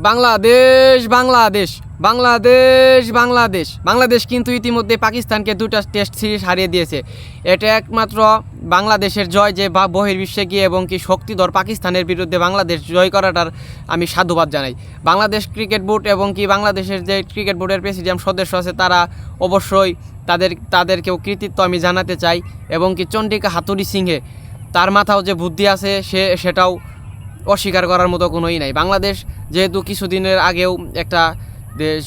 বাংলাদেশ বাংলাদেশ বাংলাদেশ বাংলাদেশ বাংলাদেশ কিন্তু ইতিমধ্যে পাকিস্তানকে 2টা টেস্ট সিরিজ হারিয়ে দিয়েছে। এটা একমাত্র বাংলাদেশের জয়, যে বহির্বিশ্বে গিয়ে এবং কি শক্তিধর পাকিস্তানের বিরুদ্ধে বাংলাদেশ জয় করাটার আমি সাধুবাদ জানাই। বাংলাদেশ ক্রিকেট বোর্ড এবং কি বাংলাদেশের যে ক্রিকেট বোর্ডের প্রেসিডিয়াম সদস্য আছে তারা অবশ্যই তাদেরকেও কৃতিত্ব আমি জানাতে চাই। এবং কি চন্ডিকা হাতুড়ি সিংহে তার মাথাও যে বুদ্ধি আছে সেটাও অস্বীকার করার মতো কোনোই নাই। বাংলাদেশ যেহেতু কিছুদিনের আগেও একটা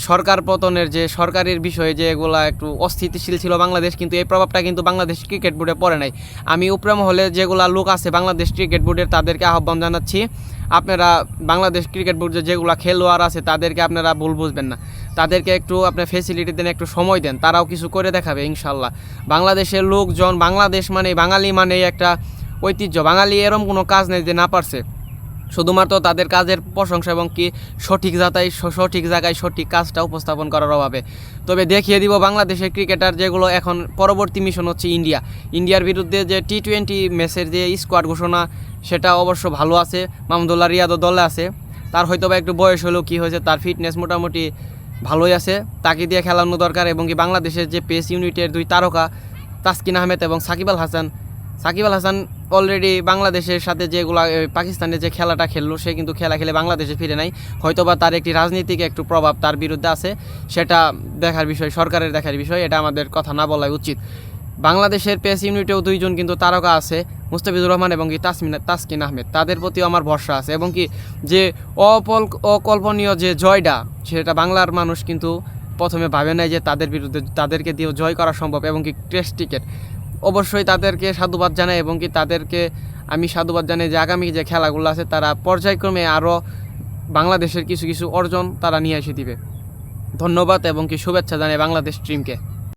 সরকার পতনের যে সরকারের বিষয়ে যে এগুলা একটু অস্থিতিশীল ছিল বাংলাদেশ, কিন্তু এই প্রভাবটা কিন্তু বাংলাদেশ ক্রিকেট বোর্ডে পড়ে নাই। আমি উপরে মহলে যেগুলা লোক আছে বাংলাদেশ ক্রিকেট বোর্ডের তাদেরকে আহ্বান জানাচ্ছি, আপনারা বাংলাদেশ ক্রিকেট বোর্ডের যেগুলা খেলোয়াড় আছে তাদেরকে আপনারা ভুল বুঝবেন না, তাদেরকে একটু আপনার ফেসিলিটি দেন, একটু সময় দেন, তারাও কিছু করে দেখাবে ইনশাল্লাহ। বাংলাদেশের লোকজন, বাংলাদেশ মানে বাঙালি মানে একটা ঐতিহ্য, বাঙালি এরম কোনো কাজ নেই যে না পারছে, শুধুমাত্র তাদের কাজের প্রশংসা এবং কি সঠিক জায়গায় সঠিক কাজটা উপস্থাপন করার অভাবে। তবে দেখিয়ে দিব বাংলাদেশের ক্রিকেটার যেগুলো এখন পরবর্তী মিশন হচ্ছে ইন্ডিয়ার বিরুদ্ধে যে T20 ম্যাচের যে স্কোয়াড ঘোষণা সেটা অবশ্য ভালো আছে। মাহমুদুল্লাহ রিয়াদও দলে আছে, তার হয়তো বা একটু বয়স হলেও কী হয়েছে, তার ফিটনেস মোটামুটি ভালোই আছে, তাকে দিয়ে খেলানো দরকার। এবং কি বাংলাদেশের যে পেস ইউনিটের 2 তারকা তাসকিন আহমেদ এবং সাকিব আল হাসান অলরেডি বাংলাদেশের সাথে যেগুলো পাকিস্তানের যে খেলাটা খেললো সে কিন্তু খেলা খেলে বাংলাদেশে ফিরে নাই, হয়তোবা তার একটি রাজনীতিক একটু প্রভাব তার বিরুদ্ধে আছে, সেটা দেখার বিষয়, সরকারের দেখার বিষয়, এটা আমাদের কথা না বলাই উচিত। বাংলাদেশের পেস ইউনিটেও 2 জন কিন্তু তারকা আছে, মুস্তাফিজুর রহমান এবং কি তাসকিন আহমেদ, তাদের প্রতিও আমার ভরসা আছে। এবং কি যে অকল্পনীয় যে জয়টা সেটা বাংলার মানুষ কিন্তু প্রথমে ভাবে নাই যে তাদেরকে দিয়েও জয় করা সম্ভব। এবং কি টেস্ট ক্রিকেট অবশ্যই তাদেরকে সাধুবাদ জানাই, এবং কি তাদেরকে আমি সাধুবাদ জানাই যে আগামী যে খেলাগুলো আছে তারা পর্যায়ক্রমে আরও বাংলাদেশের কিছু অর্জন তারা নিয়ে এসে দিবে। ধন্যবাদ এবং কি শুভেচ্ছা জানাই বাংলাদেশ টিমকে।